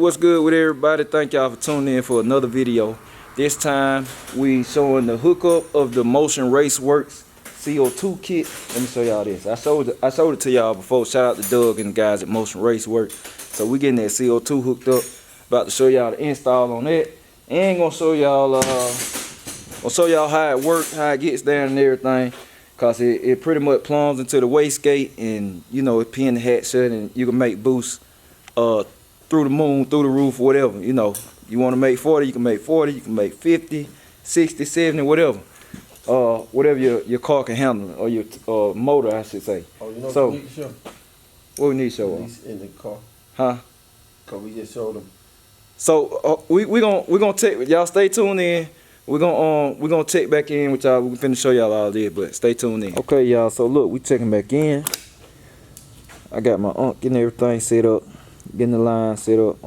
what's good with everybody? Thank y'all for tuning in for another video. This time we showing the hookup of the Motion Raceworks CO2 kit. Let me show y'all this. I showed it to y'all before. Shout out to Doug and the guys at Motion Raceworks. So we getting that CO2 hooked up. About to show y'all the install on that. And gonna show y'all how it works, how it gets down and everything. Cause it pretty much plumbs into the wastegate, and you know it pin the hat shut, and you can make boosts through the moon, through the roof, whatever. You know, you want to make 40, you can make 40, you can make 50, 60, 70, whatever. Whatever your car can handle, or your motor, I should say. Oh, you know so, what we need to show? What we need to show them? In the car. Huh? Cause we just showed them. So we gonna take, y'all stay tuned in. We're gonna check back in with y'all. We're finna show y'all all this, but stay tuned in. Okay, y'all. So look, we checking back in. I got my getting everything set up, getting the line set up.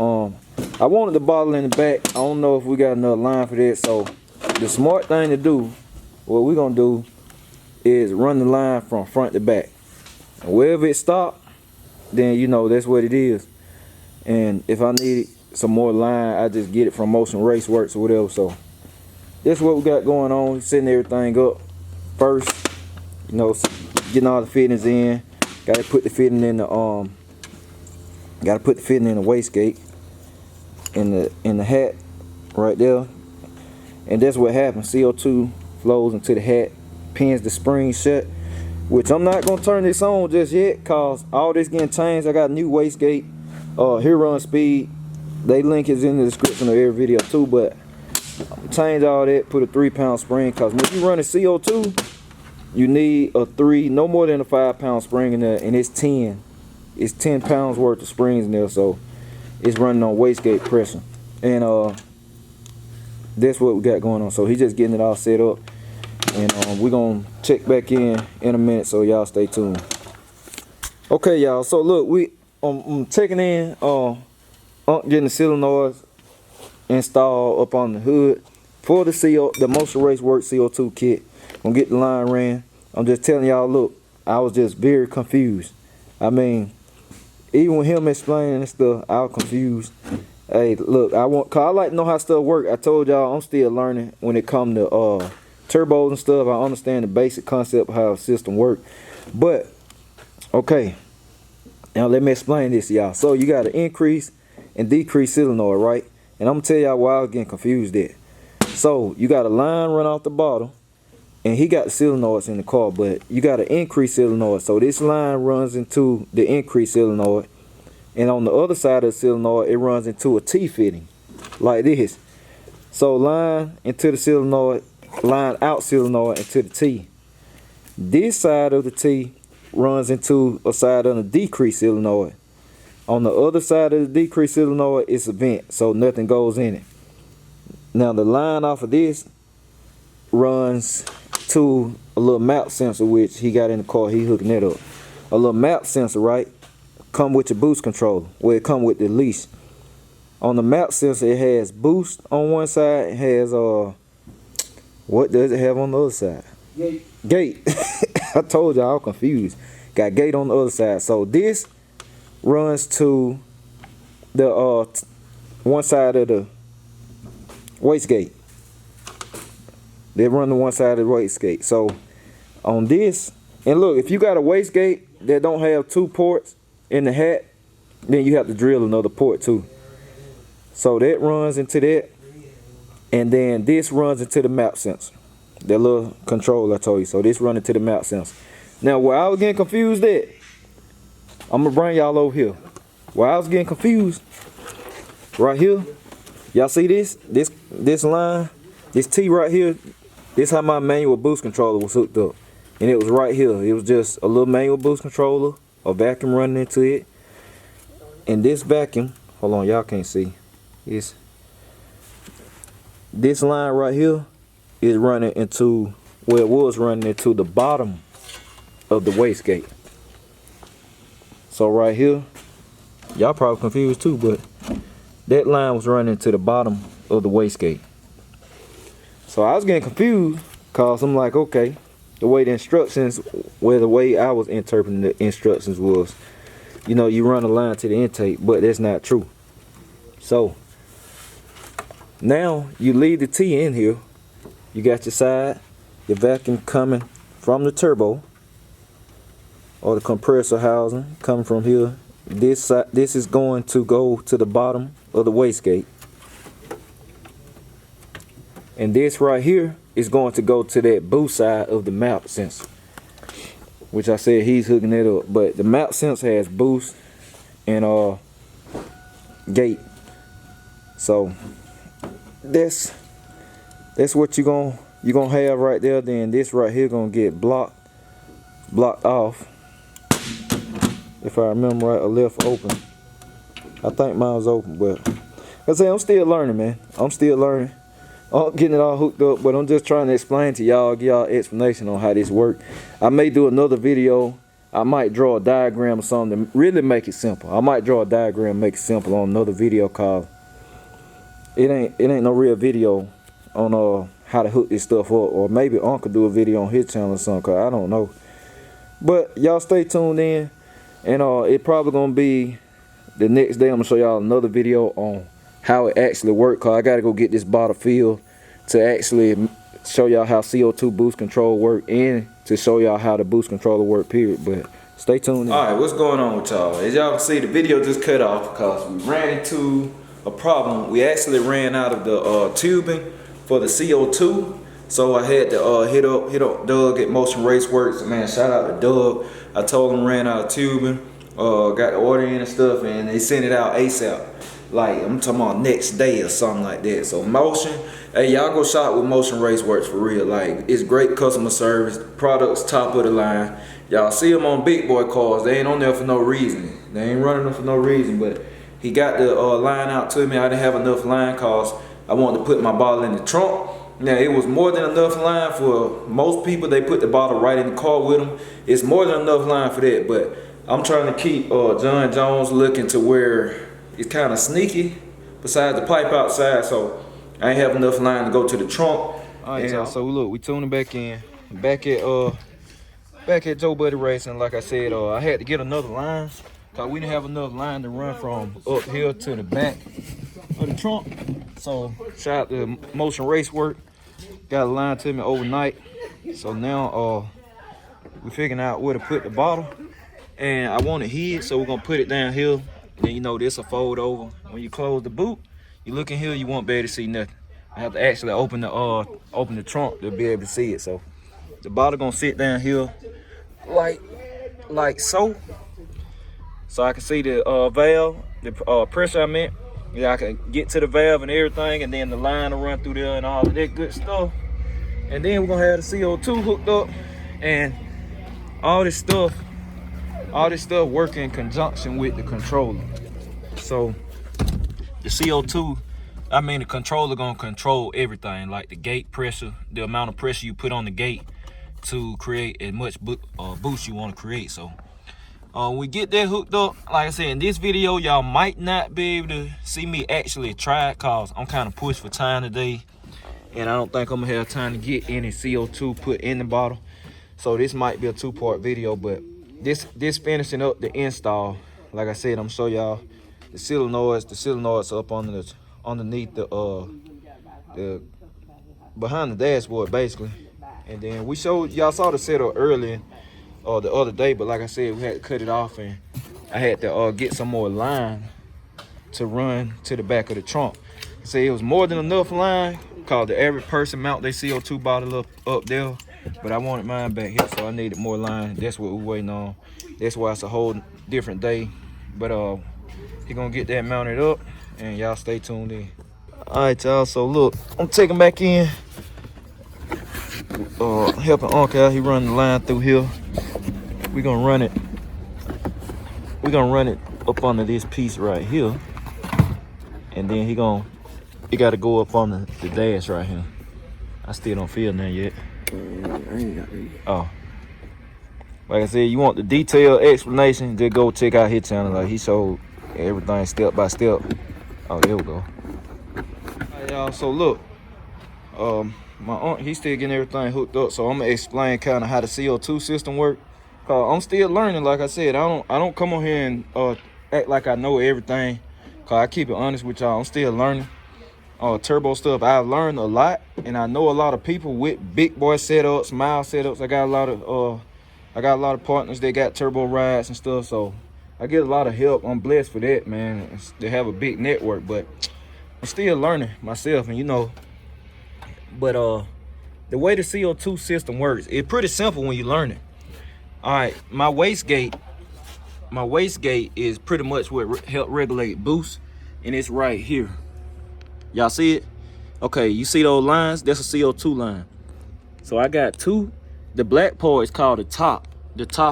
I wanted the bottle in the back. I don't know if we got another line for that. So the smart thing to do, what we're gonna do, is run the line from front to back. And wherever it stops, then you know that's what it is. And if I need some more line, I just get it from Motion Raceworks or whatever. So that's what we got going on. Setting everything up first, you know, getting all the fittings in. Got to put the fitting in the wastegate, in the hat right there. And that's what happens. CO2 flows into the hat, pins the spring shut. Which I'm not gonna turn this on just yet, cause all this getting changed. I got a new wastegate, HURON speed. They link is in the description of every video too, but change all that, put a 3-pound spring, cause when you run a CO2, you need no more than a 5-pound spring in there, and it's 10 pounds worth of springs in there, so it's running on wastegate pressure. And that's what we got going on. So he's just getting it all set up, and we're gonna check back in a minute, so y'all stay tuned. Okay, y'all, so look, I'm checking in, getting the solenoids installed up on the hood for the Motion Raceworks CO2 kit. Gonna get the line ran. I'm just telling y'all, look, I was just very confused. I mean, even with him explaining and stuff, I was confused. Hey, look, cause I like to know how stuff work. I told y'all I'm still learning when it comes to turbos and stuff. I understand the basic concept of how a system works. But okay, now let me explain this to y'all. So you got an increase and decrease solenoid, right? And I'm gonna tell y'all why I was getting confused there. So you got a line run off the bottom, and he got the solenoids in the car, but you got an increase solenoid. So this line runs into the increase solenoid, and on the other side of the solenoid, it runs into a T fitting, like this. So line into the solenoid, line out solenoid into the T. This side of the T runs into a side of the decrease solenoid. On the other side of the decrease solenoid, it's a vent, so nothing goes in it. Now the line off of this runs to a little map sensor, which he got in the car. He hooking it up. A little map sensor, right? Come with your boost controller. Well, it come with the leash. On the map sensor, it has boost on one side. It has what does it have on the other side? Gate. I told y'all I was confused. Got gate on the other side. So this runs to the one side of the wastegate. They run to one side of the wastegate. So on this, and look, if you got a wastegate that don't have 2 ports in the hat, then you have to drill another port too. So that runs into that, and then this runs into the map sensor, that little control I told you. So this runs into the map sensor. Now where I was getting confused at, I'm gonna bring y'all over here. Where I was getting confused, right here, y'all see this line, this T right here. This how my manual boost controller was hooked up, and it was right here. It was just a little manual boost controller, a vacuum running into it, and this vacuum. Hold on, y'all can't see. This line right here is running into, well, it was running into the bottom of the wastegate. So right here, y'all probably confused too, but that line was running to the bottom of the wastegate. So I was getting confused, cause I'm like, okay, the way the instructions, well, the way I was interpreting the instructions was, you know, you run a line to the intake, but that's not true. So now you leave the T in here. You got your side, your vacuum coming from the turbo or the compressor housing coming from here. This is going to go to the bottom of the wastegate. And this right here is going to go to that boost side of the mount sensor, which I said he's hooking it up. But the mount sensor has boost and gate. So that's what you're gonna have right there. Then this right here gonna get blocked off. If I remember right, or left open. I think mine was open, but I say I'm still learning, man. I'm still learning. I'm getting it all hooked up, but I'm just trying to explain to y'all, give y'all explanation on how this works. I may do another video. I might draw a diagram or something to really make it simple. I might draw a diagram, make it simple on another video, cause it ain't no real video on how to hook this stuff up. Or maybe Uncle do a video on his channel or something, cause I don't know. But y'all stay tuned in, and it probably gonna be the next day. I'm gonna show y'all another video on how it actually works, cause I gotta go get this bottle filled to actually show y'all how CO2 boost control work, and to show y'all how the boost controller work, period. But stay tuned in. Alright, what's going on with y'all? As y'all can see, the video just cut off because we ran into a problem. We actually ran out of the tubing for the CO2. So I had to hit up Doug at Motion Raceworks. Man, shout out to Doug. I told him ran out of tubing, got the order in and stuff, and they sent it out ASAP. Like, I'm talking about next day or something like that. So Motion, hey, y'all go shop with Motion Raceworks for real. Like, it's great customer service, products top of the line. Y'all see them on big boy cars. They ain't on there for no reason. They ain't running them for no reason. But he got the line out to me. I didn't have enough line cause I wanted to put my bottle in the trunk. Now, it was more than enough line for most people. They put the bottle right in the car with them. It's more than enough line for that. But I'm trying to keep John Jones looking to where it's kind of sneaky besides the pipe outside, so I ain't have enough line to go to the trunk. Alright, y'all, so look, we tuning back in. Back at Joe Buddy Racing. Like I said, I had to get another line because we didn't have enough line to run from up here to the back of the trunk. So shout out to Motion Racework. Got a line to me overnight. So now we're figuring out where to put the bottle. And I want it hid, so we're gonna put it down here. Then you know this will fold over. When you close the boot, you look in here, you won't be able to see nothing. I have to actually open the trunk to be able to see it. So the bottle gonna sit down here like so. So I can see the valve, the pressure I meant. Yeah, I can get to the valve and everything, and then the line will run through there and all of that good stuff. And then we're gonna have the CO2 hooked up, and all this stuff work in conjunction with the controller. So the CO2, I mean the controller gonna control everything, like the gate pressure, the amount of pressure you put on the gate to create as much boost you want to create. So we get that hooked up. Like I said, in this video, y'all might not be able to see me actually try it cause I'm kind of pushed for time today, and I don't think I'm gonna have time to get any CO2 put in the bottle. So this might be a two-part video, but this finishing up the install. Like I said, I'm gonna show y'all the solenoids up underneath the behind the dashboard basically. And then we showed y'all, saw the setup earlier the other day, but like I said, we had to cut it off, and I had to get some more line to run to the back of the trunk. So it was more than enough line cause the average person mount their CO2 bottle up there. But I wanted mine back here, so I needed more line. That's what we're waiting on. That's why it's a whole different day. But he gonna get that mounted up, and y'all stay tuned in. Alright, y'all, so look, I'm taking back in. Helping Uncle out, he running the line through here. We're gonna run it up under this piece right here. And then he gotta go up on the dash right here. I still don't feel nothing yet. Oh, like I said, you want the detailed explanation, just go check out his channel. Like, he showed everything step by step. Oh, there we go. Alright, y'all, so look, my aunt, he's still getting everything hooked up, so I'm gonna explain kind of how the CO2 system work. I'm still learning. Like I said, I don't come on here and act like I know everything, Cause I keep it honest with y'all, I'm still learning. Turbo stuff, I've learned a lot, and I know a lot of people with big boy setups, mild setups. I got a lot of partners that got turbo rides and stuff, so I get a lot of help. I'm blessed for that, man. They have a big network, but I'm still learning myself, and you know. But the way the CO2 system works, it's pretty simple when you learn it. All right, my wastegate is pretty much what help regulate boost, and it's right here. Y'all see it? Okay, you see those lines? That's a CO2 line. So I got two. The black part is called the top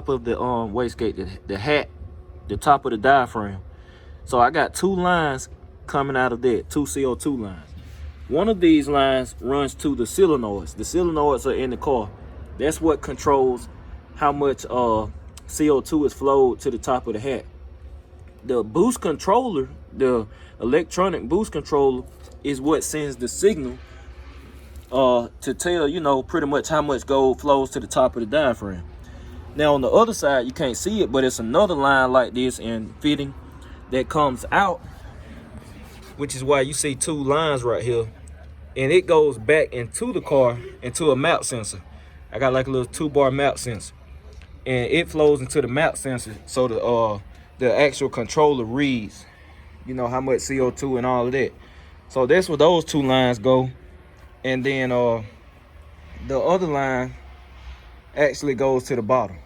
of the wastegate, the hat, the top of the diaphragm. So I got two lines coming out of that, two CO2 lines. One of these lines runs to the solenoids. The solenoids are in the car. That's what controls how much CO2 is flowed to the top of the hat. The boost controller, the electronic boost controller, is what sends the signal to tell, you know, pretty much how much gold flows to the top of the diaphragm. Now on the other side, you can't see it, but it's another line like this and fitting that comes out, which is why you see two lines right here, and it goes back into the car into a map sensor. I got like a little 2-bar map sensor, and it flows into the map sensor, so the actual controller reads, you know, how much CO2 and all of that. So that's where those two lines go. And then the other line actually goes to the bottom.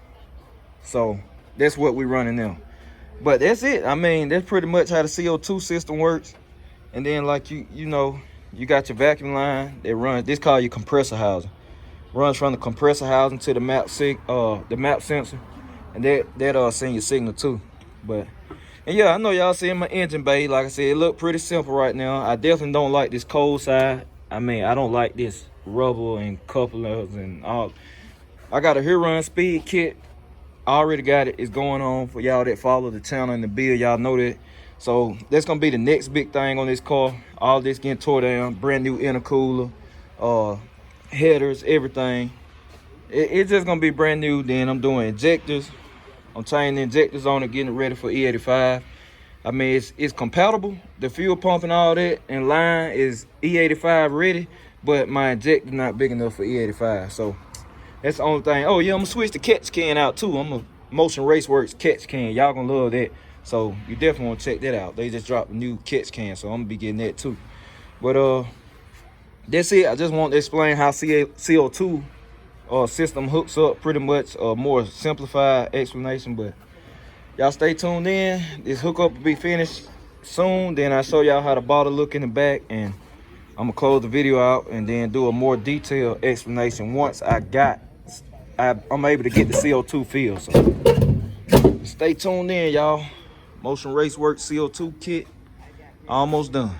So that's what we're running now. But that's it. I mean, that's pretty much how the CO2 system works. And then like you know, you got your vacuum line that runs, this called your compressor housing. Runs from the compressor housing to the map sensor. And that send your signal too. And yeah, I know y'all seeing my engine bay. Like I said, it look pretty simple right now. I definitely don't like this cold side. I mean, I don't like this rubber and couplers and all. I got a HURON speed kit. I already got it. It's going on for y'all that follow the channel and the build. Y'all know that. So that's gonna be the next big thing on this car. All this getting tore down. Brand new intercooler, headers, everything. It's just gonna be brand new. Then I'm doing injectors. I'm changing the injectors on it, getting it ready for E85. I mean, it's compatible. The fuel pump and all that in line is E85 ready, but my injector not big enough for E85. So that's the only thing. Oh yeah, I'm gonna switch the catch can out too. I'm a Motion Raceworks catch can. Y'all gonna love that. So you definitely wanna check that out. They just dropped a new catch can, so I'm gonna be getting that too. But that's it. I just want to explain how CO2 system hooks up, pretty much a more simplified explanation. But y'all stay tuned in. This hookup will be finished soon. Then I show y'all how the bottle look in the back, and I'm gonna close the video out and then do a more detailed explanation once I'm able to get the CO2 feel. So stay tuned in, y'all. Motion Raceworks CO2 kit almost done.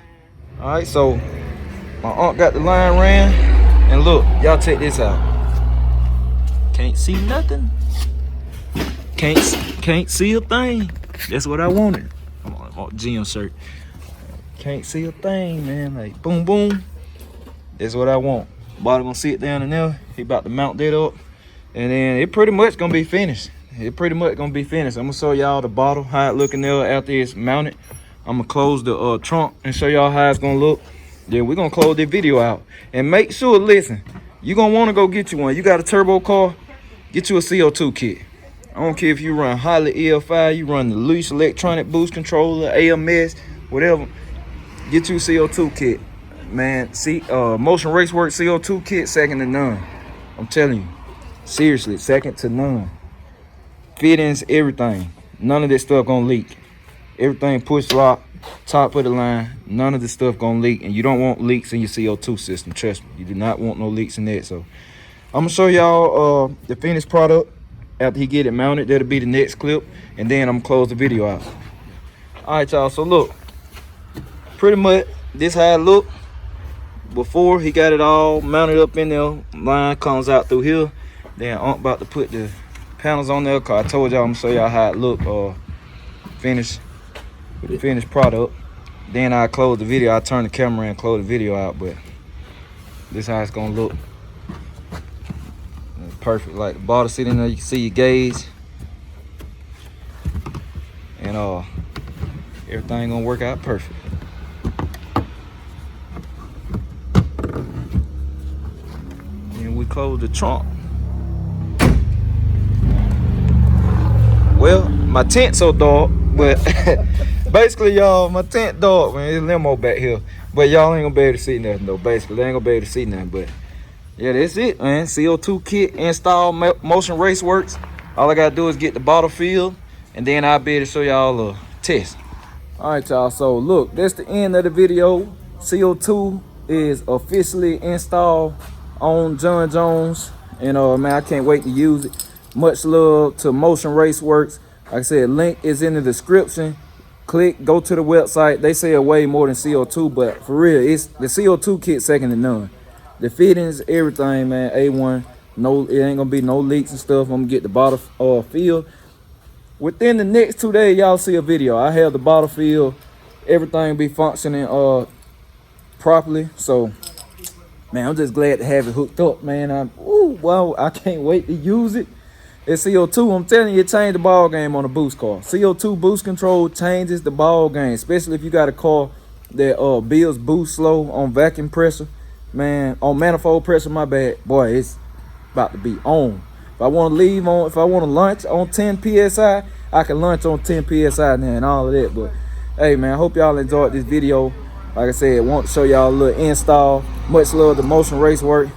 All right, so my aunt got the line ran, and look, y'all check this out. Can't see nothing. Can't see a thing. That's what I wanted. I'm on GM shirt. Can't see a thing, man. Like boom, boom. That's what I want. Bottom gonna sit down in there. He about to mount that up, and then it pretty much gonna be finished. I'm gonna show y'all the bottle, how it looking there after it's mounted. I'm gonna close the trunk and show y'all how it's gonna look. Then we're gonna close the video out. And make sure, listen, you're gonna wanna go get you one. You got a turbo car, get you a CO2 kit. I don't care if you run Holly EL5, you run the LEASH electronic boost controller, AMS, whatever. Get you a CO2 kit. Man, see, Motion Raceworks CO2 kit, second to none. I'm telling you, seriously, second to none. Fittings, everything. None of this stuff gonna leak. Everything push lock, top of the line. None of this stuff gonna leak, and you don't want leaks in your CO2 system. Trust me, you do not want no leaks in that. So I'm gonna show y'all the finished product after he get it mounted. That'll be the next clip, and then I'm gonna close the video out. All right, y'all. So look, pretty much this how it look before he got it all mounted up in there. Line comes out through here. Then I'm about to put the panels on there, cause I told y'all I'm gonna show y'all how it look finished with the finished product. Then I close the video. I turn the camera and close the video out, but this how it's gonna look. It's perfect. Like the bottle sitting there, you can see your gauge, and everything gonna work out perfect. And we close the trunk. Well, my tent so dark, but basically, y'all, my tent dark, man. It's limo back here, but y'all ain't gonna be able to see nothing though. Basically, they ain't gonna be able to see nothing. But yeah, that's it, man. CO2 kit install, Motion Raceworks. All I gotta do is get the bottle filled, and then I'll be able to show y'all a test. All right, y'all. So look, that's the end of the video. CO2 is officially installed on John Jones, and man, I can't wait to use it. Much love to Motion Raceworks. Like I said, link is in the description. Click, go to the website. They say way more than CO2, but for real, it's the CO2 kit second to none. The fittings, everything, man, A1. No, it ain't gonna be no leaks and stuff. I'm gonna get the bottle filled. Within the next 2 days, y'all see a video. I have the bottle filled. Everything be functioning properly. So, man, I'm just glad to have it hooked up, man. Wow, I can't wait to use it. It's CO2, I'm telling you, it changed the ball game on a boost car. CO2 boost control changes the ball game, especially if you got a car that builds boost slow on vacuum pressure. Man, on manifold pressure, my bad. Boy, it's about to be on. If I want to leave on, if I want to lunch on 10 PSI, I can lunch on 10 PSI now and all of that. But hey, man, I hope y'all enjoyed this video. Like I said, I want to show y'all a little install. Much love to Motion Racework.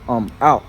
I'm out.